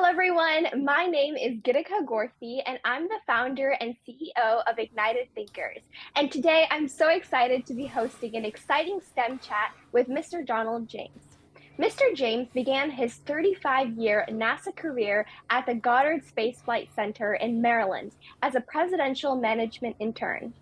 everyone. My name is Gitika Gorthy, and I'm the founder and CEO of Ignited Thinkers. And today I'm so excited to be hosting an exciting STEM chat with Mr. Donald James. Mr. James began his 35-year NASA career at the Goddard Space Flight Center in Maryland as a presidential management intern.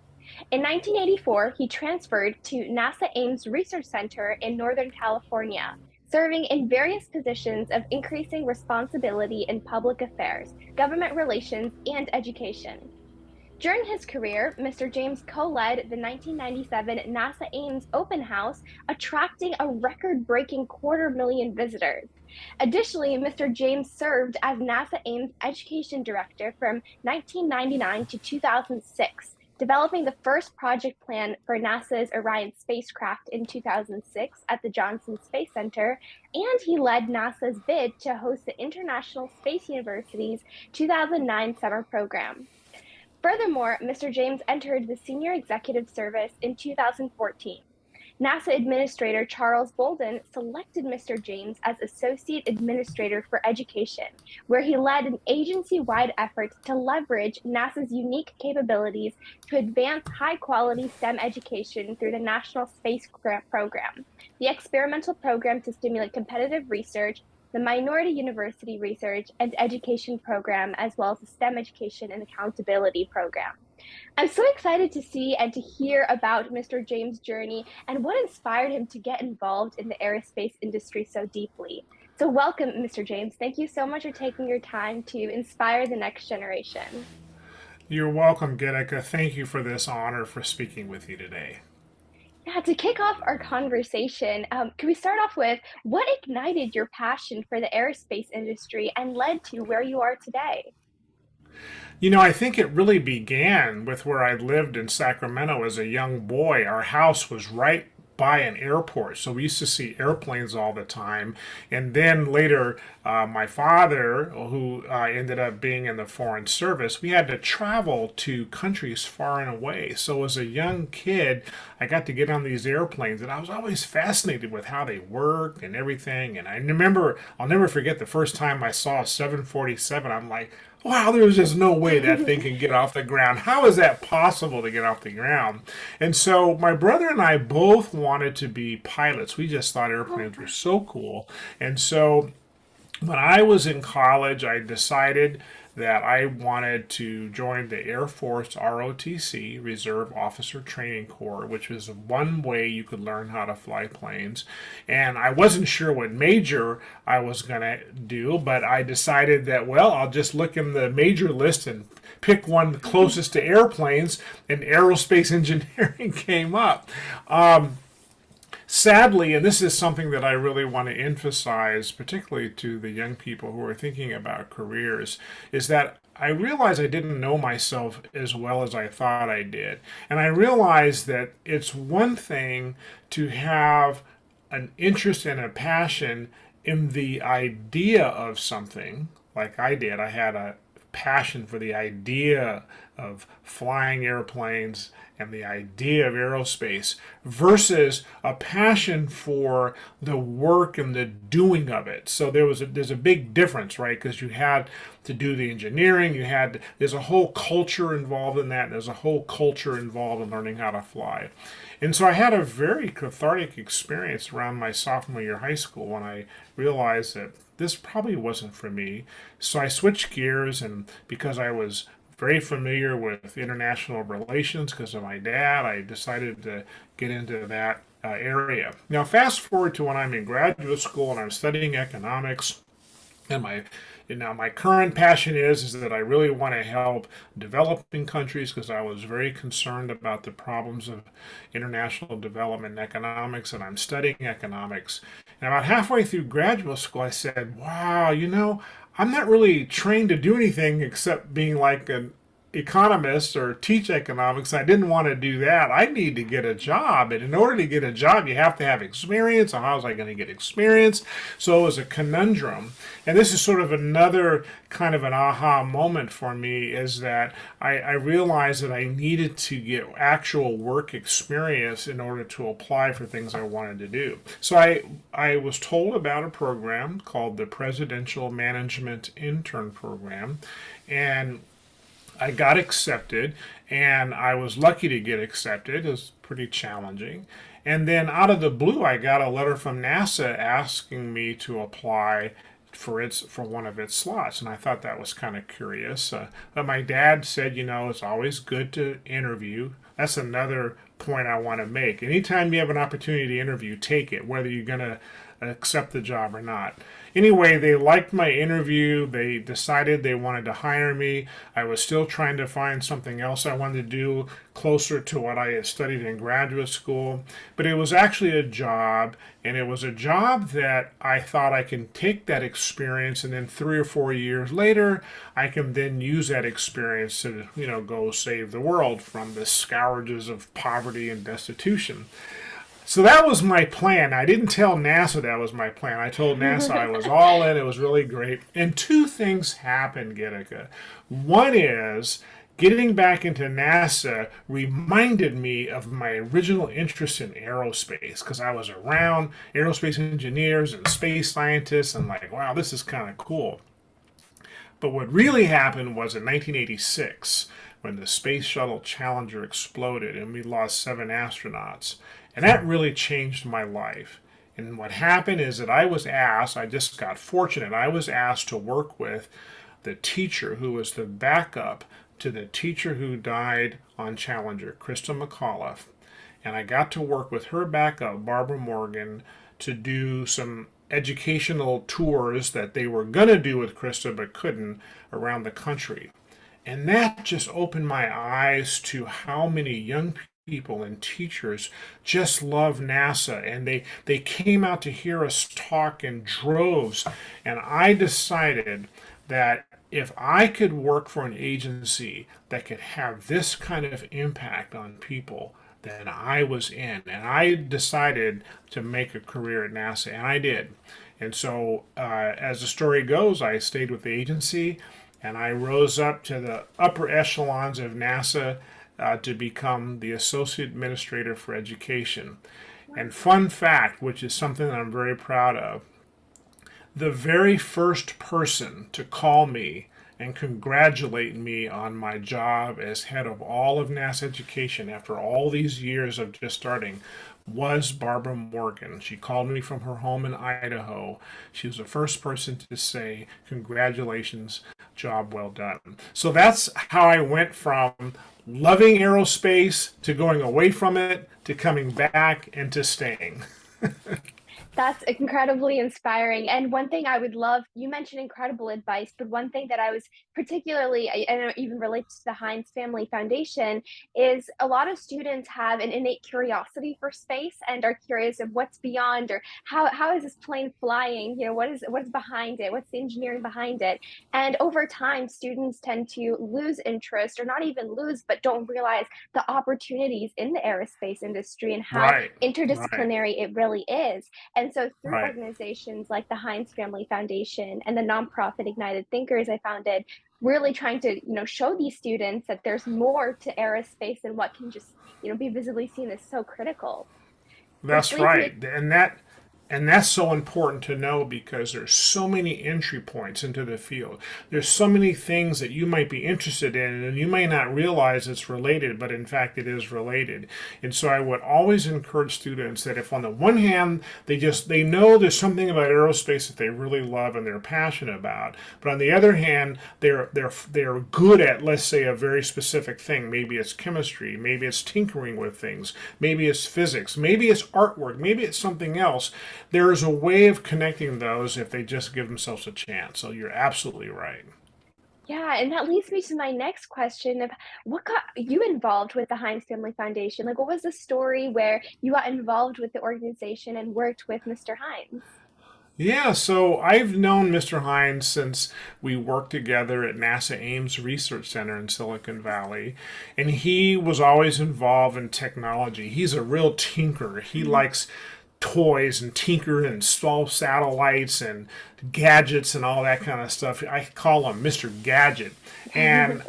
In 1984, he transferred to NASA Ames Research Center in Northern California, serving in various positions of increasing responsibility in public affairs, government relations, and education. During his career, Mr. James co-led the 1997 NASA Ames Open House, attracting a record-breaking 250,000 visitors. Additionally, Mr. James served as NASA Ames Education Director from 1999 to 2006, developing the first project plan for NASA's Orion spacecraft in 2006 at the Johnson Space Center, and he led NASA's bid to host the International Space University's 2009 summer program. Furthermore, Mr. James entered the Senior Executive Service in 2014. NASA Administrator Charles Bolden selected Mr. James as Associate Administrator for Education, where he led an agency-wide effort to leverage NASA's unique capabilities to advance high-quality STEM education through the National Space Grant Program, the experimental program to stimulate competitive research, the Minority University Research and Education Program, as well as the STEM Education and Accountability Program. I'm so excited to see and to hear about Mr. James' journey and what inspired him to get involved in the aerospace industry so deeply. So welcome, Mr. James. Thank you so much for taking your time to inspire the next generation. You're welcome, Gitika. Thank you for this honor for speaking with you today. Yeah, to kick off our conversation, can we start off with what ignited your passion for the aerospace industry and led to where you are today? I think it really began with where I lived in Sacramento as a young boy. Our house was right by an airport, so we used to see airplanes all the time. And then later, my father, who ended up being in the Foreign Service, we had to travel to countries far and away. So as a young kid, I got to get on these airplanes, and I was always fascinated with how they worked and everything. And I remember, I'll never forget the first time I saw a 747. I'm like, wow, there's just no way that thing can get off the ground. How is that possible to get off the ground? And so my brother and I both wanted to be pilots. We just thought airplanes were so cool. And so when I was in college, I decided that I wanted to join the Air Force ROTC, Reserve Officer Training Corps, which was one way you could learn how to fly planes. And I wasn't sure what major I was going to do, but I decided that, well, I'll just look in the major list and pick one closest to airplanes, and aerospace engineering came up. Sadly, and this is something that I really want to emphasize, particularly to the young people who are thinking about careers, is that I realized I didn't know myself as well as I thought I did. And I realized that it's one thing to have an interest and a passion in the idea of something, like I did. I had a passion for the idea of flying airplanes and the idea of aerospace versus a passion for the work and the doing of it. So there's a big difference, right? Because you had to do the engineering, there's a whole culture involved in that, and there's a whole culture involved in learning how to fly. And so I had a very cathartic experience around my sophomore year of high school when I realized that this probably wasn't for me. So I switched gears, and because I was very familiar with international relations because of my dad, I decided to get into that area. Now, fast forward to when I'm in graduate school and I'm studying economics, and my current passion is that I really want to help developing countries because I was very concerned about the problems of international development and economics, and I'm studying economics. And about halfway through graduate school, I said, wow, I'm not really trained to do anything except being like economist or teach economics. I didn't want to do that. I need to get a job. And in order to get a job, you have to have experience. So how was I going to get experience? So it was a conundrum. And this is sort of another kind of an aha moment for me is that I realized that I needed to get actual work experience in order to apply for things I wanted to do. So I was told about a program called the Presidential Management Intern Program. And I got accepted, and I was lucky to get accepted. It was pretty challenging. And then out of the blue, I got a letter from NASA asking me to apply for one of its slots, and I thought that was kind of curious. But my dad said, it's always good to interview. That's another point I want to make. Anytime you have an opportunity to interview, take it, whether you're going to accept the job or not. Anyway, they liked my interview. They decided they wanted to hire me. I was still trying to find something else I wanted to do closer to what I had studied in graduate school. But it was actually a job, and it was a job that I thought I can take that experience, and then 3 or 4 years later, I can then use that experience to, go save the world from the scourges of poverty and destitution. So that was my plan. I didn't tell NASA that was my plan. I told NASA I was all in. It was really great. And two things happened, Gitika. One is getting back into NASA reminded me of my original interest in aerospace because I was around aerospace engineers and space scientists and like, wow, this is kind of cool. But what really happened was in 1986 when the Space Shuttle Challenger exploded and we lost 7 astronauts. And that really changed my life. And what happened is that I just got fortunate. I was asked to work with the teacher who was the backup to the teacher who died on Challenger, Krista McAuliffe. And I got to work with her backup, Barbara Morgan, to do some educational tours that they were going to do with Krista but couldn't around the country. And that just opened my eyes to how many young people and teachers just love NASA, and they came out to hear us talk in droves. And I decided that if I could work for an agency that could have this kind of impact on people, then I was in. And I decided to make a career at NASA, and I did. And so, as the story goes, I stayed with the agency and I rose up to the upper echelons of NASA to become the Associate Administrator for Education. And fun fact, which is something that I'm very proud of, the very first person to call me and congratulate me on my job as head of all of NASA education after all these years of just starting was Barbara Morgan. She called me from her home in Idaho. She was the first person to say, congratulations, job well done. So that's how I went from loving aerospace to going away from it to coming back and to staying. That's incredibly inspiring. And one thing I would love, you mentioned incredible advice, but one thing that I was particularly, and it even relates to the Hines Family Foundation, is a lot of students have an innate curiosity for space and are curious of what's beyond or how is this plane flying? What is behind it? What's the engineering behind it? And over time, students tend to lose interest or not even lose, but don't realize the opportunities in the aerospace industry and how Right, right, interdisciplinary it really is. And so through right. organizations like the Hines Family Foundation and the nonprofit Ignited Thinkers, I founded, really trying to, show these students that there's more to aerospace and what can just, be visibly seen as so critical. Which That's leads right. me, And that's so important to know because there's so many entry points into the field. There's so many things that you might be interested in and you may not realize it's related, but in fact it is related. And so I would always encourage students that if on the one hand they know there's something about aerospace that they really love and they're passionate about, but on the other hand they're good at, let's say, a very specific thing. Maybe it's chemistry, maybe it's tinkering with things, maybe it's physics, maybe it's artwork, maybe it's something else. There is a way of connecting those if they just give themselves a chance. So you're absolutely right. yeah, and that leads me to my next question of what got you involved with the Hines Family Foundation? Like, what was the story where you got involved with the organization and worked with Mr. Hines? Yeah, so I've known Mr. Hines since we worked together at NASA Ames Research Center in Silicon Valley, and he was always involved in technology. He's a real tinkerer. He likes toys and tinkering and small satellites and gadgets and all that kind of stuff. I call him Mr. Gadget. And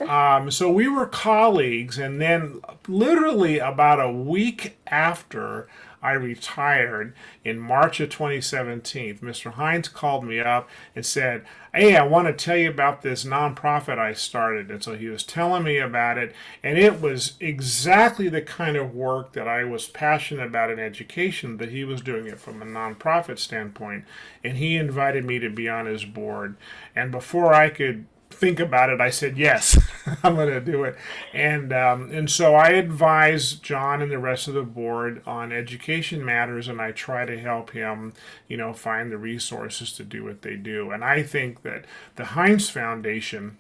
so we were colleagues, and then literally about a week after I retired in March of 2017, Mr. Hines called me up and said, "Hey, I want to tell you about this nonprofit I started." And so he was telling me about it, and it was exactly the kind of work that I was passionate about in education, that he was doing it from a nonprofit standpoint. And he invited me to be on his board. And before I could think about it, I said yes, I'm going to do it. And so I advise John and the rest of the board on education matters, and I try to help him, find the resources to do what they do. And I think that the Hines Foundation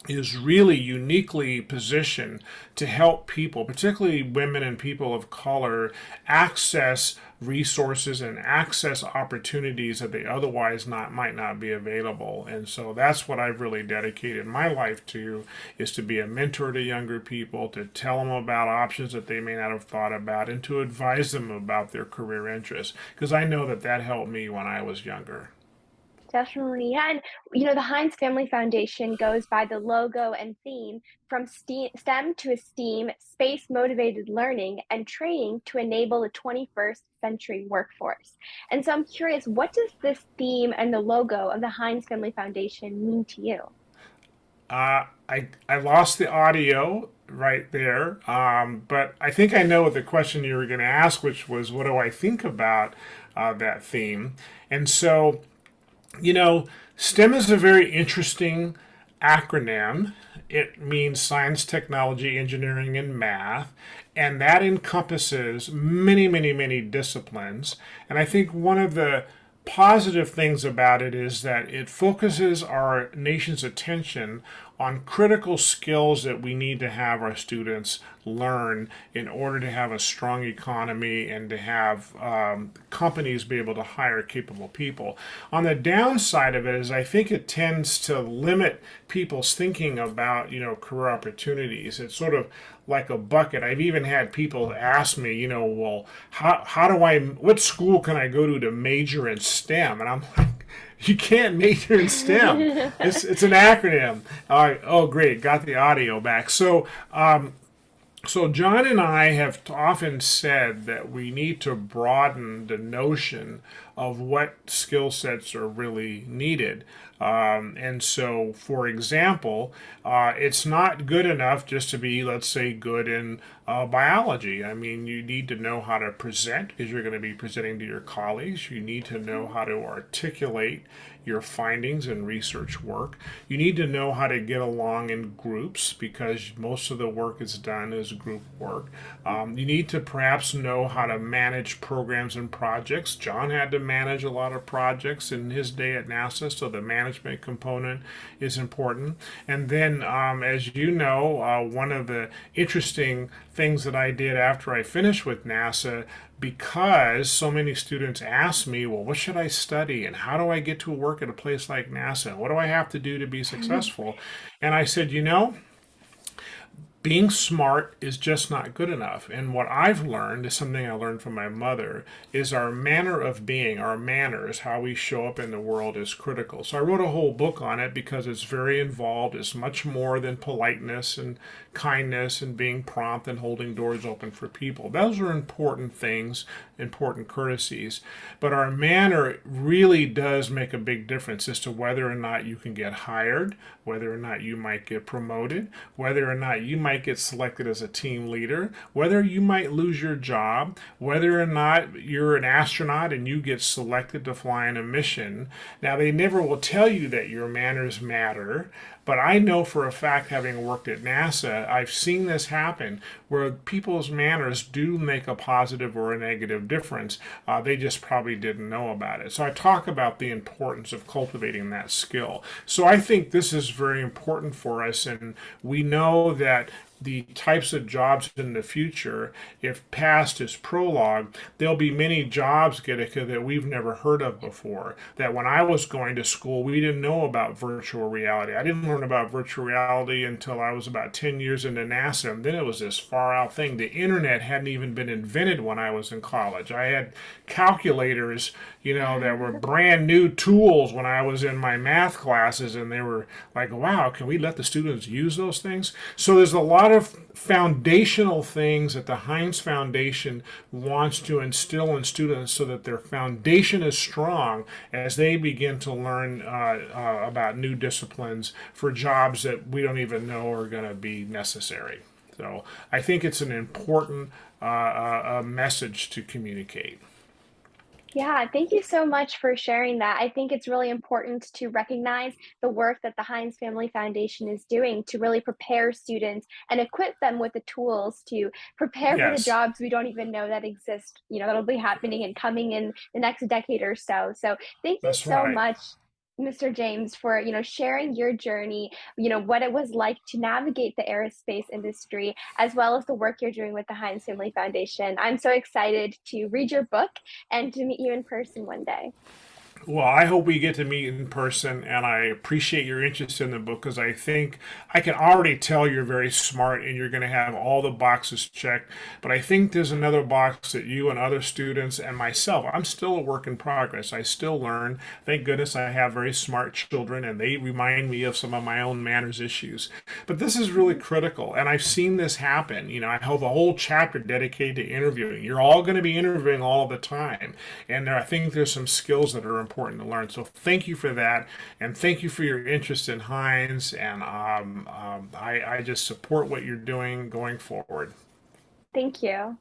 is really uniquely positioned to help people, particularly women and people of color, access resources and access opportunities that they otherwise might not be available. And so that's what I've really dedicated my life to, is to be a mentor to younger people, to tell them about options that they may not have thought about, and to advise them about their career interests, because I know that that helped me when I was younger. Definitely. Yeah. And, the Heinz Family Foundation goes by the logo and theme from STEM to ESTEEM, space motivated learning and training to enable the 21st century workforce. And so I'm curious, what does this theme and the logo of the Heinz Family Foundation mean to you? I lost the audio right there, but I think I know what the question you were going to ask, which was, what do I think about that theme? And so, STEM is a very interesting acronym. It means science, technology, engineering, and math. And that encompasses many, many, many disciplines. And I think one of the positive things about it is that it focuses our nation's attention on critical skills that we need to have our students learn in order to have a strong economy and to have companies be able to hire capable people. On the downside of it is, I think it tends to limit people's thinking about, career opportunities. It's sort of like a bucket. I've even had people ask me, well, what school can I go to major in STEM? And I'm like, you can't major in STEM. It's an acronym. All right. Oh, great. Got the audio back. So John and I have often said that we need to broaden the notion of what skill sets are really needed. And so, for example, it's not good enough just to be, let's say, good in biology. I mean, you need to know how to present, because you're going to be presenting to your colleagues. You need to know how to articulate your findings and research work. You need to know how to get along in groups, because most of the work is done as group work. You need to perhaps know how to manage programs and projects. John had to manage a lot of projects in his day at NASA, so the management component is important. And then, as you know, one of the interesting things that I did after I finished with NASA, because so many students ask me, well, what should I study and how do I get to work at a place like NASA? What do I have to do to be successful? And I said, being smart is just not good enough. And what I've learned is something I learned from my mother, is our manner of being, our manners, how we show up in the world, is critical. So I wrote a whole book on it because it's very involved. It's much more than politeness and kindness and being prompt and holding doors open for people. Those are important things, important courtesies. But our manner really does make a big difference as to whether or not you can get hired, whether or not you might get promoted, whether or not you might get selected as a team leader, whether you might lose your job, whether or not you're an astronaut and you get selected to fly on a mission. Now, they never will tell you that your manners matter, but I know for a fact, having worked at NASA, I've seen this happen where people's manners do make a positive or a negative difference. They just probably didn't know about it. So I talk about the importance of cultivating that skill. So I think this is very important for us, and we know that the types of jobs in the future, if past is prologue, there'll be many jobs, Gitika, that we've never heard of before. That when I was going to school, we didn't know about virtual reality. I didn't learn about virtual reality until I was about 10 years into NASA, and then it was this far out thing. The internet hadn't even been invented when I was in college. I had calculators, that were brand new tools when I was in my math classes, and they were like, wow, can we let the students use those things? So there's a lot of foundational things that the Hines Foundation wants to instill in students so that their foundation is strong as they begin to learn about new disciplines for jobs that we don't even know are going to be necessary. So I think it's an important message to communicate. Yeah, thank you so much for sharing that. I think it's really important to recognize the work that the Hines Family Foundation is doing to really prepare students and equip them with the tools to prepare for the Yes, jobs we don't even know that exist, that'll be happening and coming in the next decade or so. So, thank you that's so right. much, Mr. James, for sharing your journey, what it was like to navigate the aerospace industry, as well as the work you're doing with the Heinz Family Foundation. I'm so excited to read your book and to meet you in person one day. Well, I hope we get to meet in person, and I appreciate your interest in the book because I think I can already tell you're very smart and you're going to have all the boxes checked. But I think there's another box that you and other students and myself, I'm still a work in progress. I still learn. Thank goodness I have very smart children, and they remind me of some of my own manners issues. But this is really critical, and I've seen this happen. I have a whole chapter dedicated to interviewing. You're all going to be interviewing all the time, and I think there's some skills that are important to learn. So thank you for that, and thank you for your interest in Hines. And I just support what you're doing going forward. Thank you.